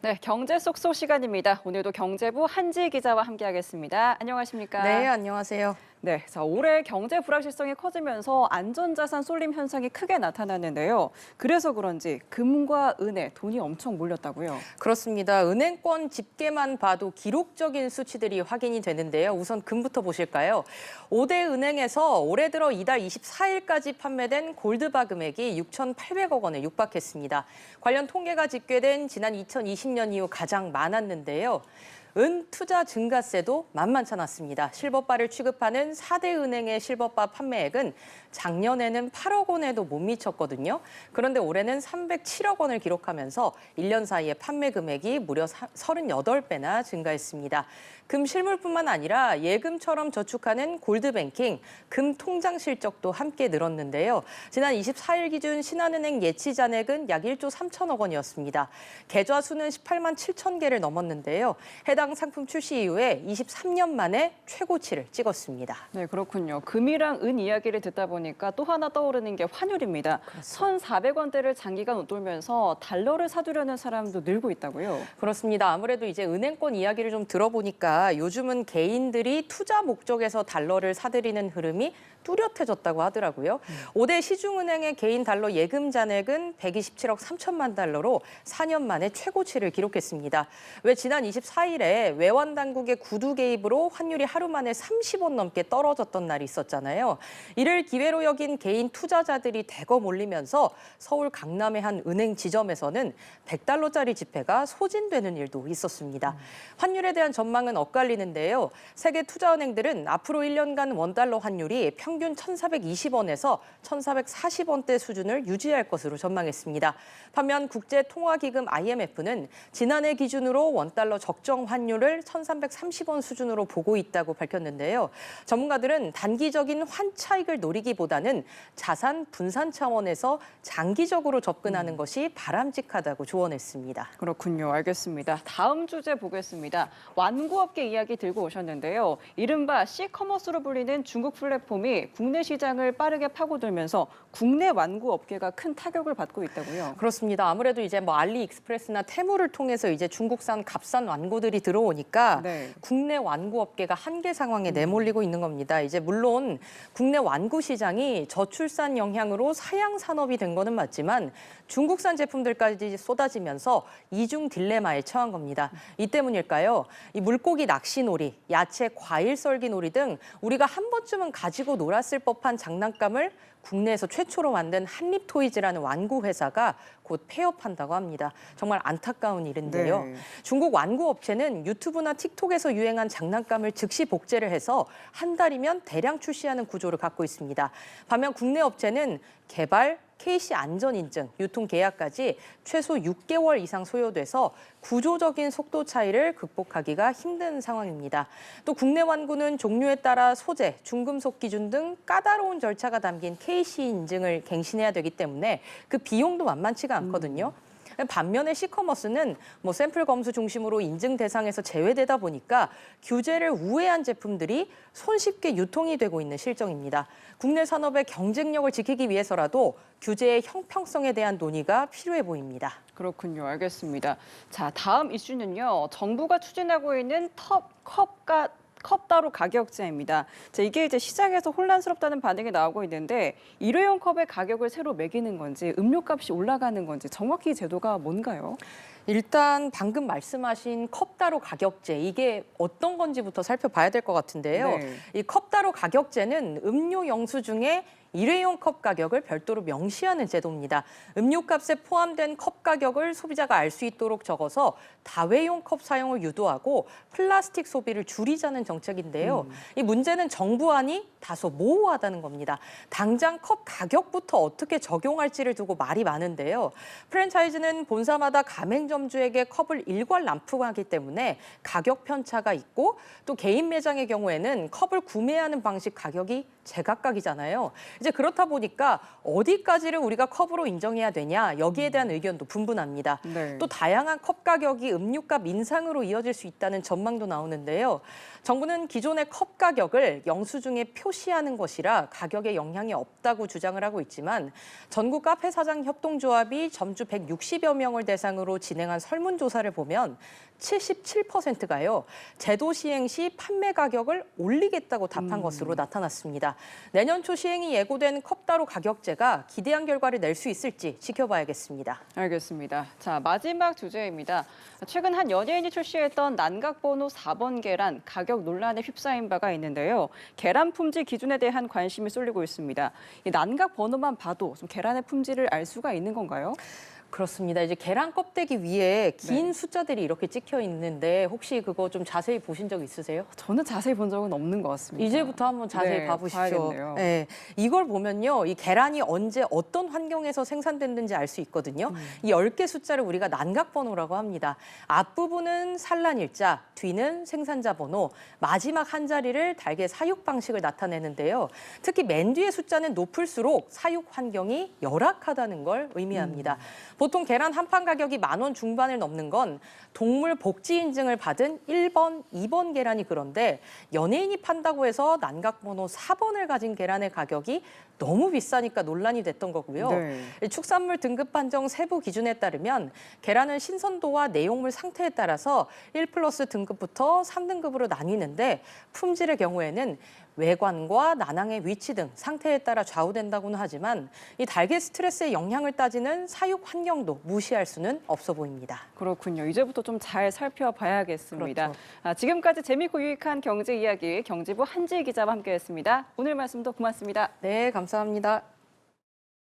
네, 경제 쏙쏙 시간입니다. 오늘도 경제부 한지 기자와 함께하겠습니다. 안녕하십니까? 네, 안녕하세요. 네, 올해 경제 불확실성이 커지면서 안전자산 쏠림 현상이 크게 나타났는데요. 그래서 그런지 금과 은에 돈이 엄청 몰렸다고요. 그렇습니다. 은행권 집계만 봐도 기록적인 수치들이 확인이 되는데요. 우선 금부터 보실까요? 5대 은행에서 올해 들어 이달 24일까지 판매된 골드바 금액이 6,800억 원에 육박했습니다. 관련 통계가 집계된 지난 2020년 이후 가장 많았는데요. 은 투자 증가세도 만만찮았습니다. 실버바를 취급하는 4대 은행의 실버바 판매액은 작년에는 8억 원에도 못 미쳤거든요. 그런데 올해는 307억 원을 기록하면서 1년 사이에 판매 금액이 무려 38배나 증가했습니다. 금 실물뿐만 아니라 예금처럼 저축하는 골드뱅킹, 금 통장 실적도 함께 늘었는데요. 지난 24일 기준 신한은행 예치 잔액은 약 1조 3천억 원이었습니다. 계좌 수는 18만 7천 개를 넘었는데요. 해당 상품 출시 이후에 23년 만에 최고치를 찍었습니다. 네, 그렇군요. 금이랑 은 이야기를 듣다 보니까 또 하나 떠오르는 게 환율입니다. 1,400원대를 장기간 웃돌면서 달러를 사두려는 사람도 늘고 있다고요. 그렇습니다. 아무래도 이제 은행권 이야기를 좀 들어보니까 요즘은 개인들이 투자 목적에서 달러를 사들이는 흐름이 뚜렷해졌다고 하더라고요. 5대 시중은행의 개인 달러 예금 잔액은 127억 3천만 달러로 4년 만에 최고치를 기록했습니다. 왜 지난 24일에 외환 당국의 구두 개입으로 환율이 하루 만에 30원 넘게 떨어졌던 날이 있었잖아요. 이를 기회로 여긴 개인 투자자들이 대거 몰리면서 서울 강남의 한 은행 지점에서는 100달러짜리 지폐가 소진되는 일도 있었습니다. 환율에 대한 전망은 엇갈리는데요. 세계 투자은행들은 앞으로 1년간 원달러 환율이 평균 1,420원에서 1,440원대 수준을 유지할 것으로 전망했습니다. 반면 국제통화기금 IMF는 지난해 기준으로 원달러 적정 환율을 1,330원 수준으로 보고 있다고 밝혔는데요. 전문가들은 단기적인 환차익을 노리기보다는 자산 분산 차원에서 장기적으로 접근하는 것이 바람직하다고 조언했습니다. 그렇군요. 알겠습니다. 다음 주제 보겠습니다. 완구업계 이야기 들고 오셨는데요. 이른바 C커머스로 불리는 중국 플랫폼이 국내 시장을 빠르게 파고들면서 국내 완구업계가 큰 타격을 받고 있다고요. 그렇습니다. 아무래도 이제 알리익스프레스나 테무를 통해서 이제 중국산 값싼 완구들이 들어오니까 국내 완구 업계가 한계 상황에 내몰리고 있는 겁니다. 이제 물론 국내 완구 시장이 저출산 영향으로 사양 산업이 된 거는 맞지만 중국산 제품들까지 쏟아지면서 이중 딜레마에 처한 겁니다. 이 때문일까요? 이 물고기 낚시놀이, 야채 과일 썰기놀이 등 우리가 한 번쯤은 가지고 놀았을 법한 장난감을 국내에서 최초로 만든 한립토이즈라는 완구 회사가 곧 폐업한다고 합니다. 정말 안타까운 일인데요. 중국 완구 업체는 유튜브나 틱톡에서 유행한 장난감을 즉시 복제를 해서 한 달이면 대량 출시하는 구조를 갖고 있습니다. 반면 국내 업체는 개발, KC 안전인증, 유통계약까지 최소 6개월 이상 소요돼서 구조적인 속도 차이를 극복하기가 힘든 상황입니다. 또 국내 완구는 종류에 따라 소재, 중금속 기준 등 까다로운 절차가 담긴 KC 인증을 갱신해야 되기 때문에 그 비용도 만만치가 않거든요. 반면에 C커머스는 샘플 검수 중심으로 인증 대상에서 제외되다 보니까 규제를 우회한 제품들이 손쉽게 유통이 되고 있는 실정입니다. 국내 산업의 경쟁력을 지키기 위해서라도 규제의 형평성에 대한 논의가 필요해 보입니다. 그렇군요. 알겠습니다. 자, 다음 이슈는요. 정부가 추진하고 있는 컵 따로 가격제입니다. 자, 이게 이제 시장에서 혼란스럽다는 반응이 나오고 있는데 일회용 컵의 가격을 새로 매기는 건지 음료값이 올라가는 건지 정확히 제도가 뭔가요? 일단 방금 말씀하신 컵따로 가격제, 이게 어떤 건지부터 살펴봐야 될 것 같은데요. 이 컵따로 가격제는 음료 영수증에 일회용 컵 가격을 별도로 명시하는 제도입니다. 음료값에 포함된 컵 가격을 소비자가 알 수 있도록 적어서 다회용 컵 사용을 유도하고 플라스틱 소비를 줄이자는 정책인데요. 이 문제는 정부안이 다소 모호하다는 겁니다. 당장 컵 가격부터 어떻게 적용할지를 두고 말이 많은데요. 프랜차이즈는 본사마다 가맹점주에게 컵을 일괄 납품하기 때문에 가격 편차가 있고 또 개인 매장의 경우에는 컵을 구매하는 방식 가격이 제각각이잖아요. 이제 그렇다 보니까 어디까지를 우리가 컵으로 인정해야 되냐 여기에 대한 의견도 분분합니다. 네. 또 다양한 컵 가격이 음료값 인상으로 이어질 수 있다는 전망도 나오는데요. 정부는 기존의 컵 가격을 영수증에 표시하는 것이라 가격에 영향이 없다고 주장을 하고 있지만 전국 카페 사장 협동조합이 점주 160여 명을 대상으로 진행한 설문조사를 보면 77%가요. 제도 시행 시 판매 가격을 올리겠다고 답한 것으로 나타났습니다. 내년 초 시행이 예고된 컵다루 가격제가 기대한 결과를 낼 수 있을지 지켜봐야겠습니다. 알겠습니다. 자, 마지막 주제입니다. 최근 한 연예인이 출시했던 난각번호 4번 계란 가격 논란에 휩싸인 바가 있는데요. 계란 품질 기준에 대한 관심이 쏠리고 있습니다. 이 난각번호만 봐도 좀 계란의 품질을 알 수가 있는 건가요? 그렇습니다. 이제 계란 껍데기 위에 긴 네. 숫자들이 이렇게 찍혀 있는데 혹시 그거 좀 자세히 보신 적 있으세요? 저는 자세히 본 적은 없는 것 같습니다. 이제부터 한번 자세히 네, 봐보십시오. 봐야겠네요. 네, 이걸 보면요, 이 계란이 언제 어떤 환경에서 생산됐는지 알 수 있거든요. 이 10개 숫자를 우리가 난각번호라고 합니다. 앞부분은 산란일자, 뒤는 생산자 번호, 마지막 한 자리를 달걀 사육 방식을 나타내는데요. 특히 맨 뒤의 숫자는 높을수록 사육 환경이 열악하다는 걸 의미합니다. 보통 계란 한 판 가격이 10,000원 중반을 넘는 건 동물 복지 인증을 받은 1번, 2번 계란이 그런데 연예인이 판다고 해서 난각번호 4번을 가진 계란의 가격이 너무 비싸니까 논란이 됐던 거고요. 네. 축산물 등급 판정 세부 기준에 따르면 계란은 신선도와 내용물 상태에 따라서 1+ 등급부터 3등급으로 나뉘는데 품질의 경우에는 외관과 난항의 위치 등 상태에 따라 좌우된다고는 하지만 이 달걀 스트레스의 영향을 따지는 사육 환경도 무시할 수는 없어 보입니다. 그렇군요. 이제부터 좀 잘 살펴봐야겠습니다. 그렇죠. 지금까지 재미있고 유익한 경제 이야기 경제부 한지희 기자와 함께했습니다. 오늘 말씀도 고맙습니다. 네, 감사합니다.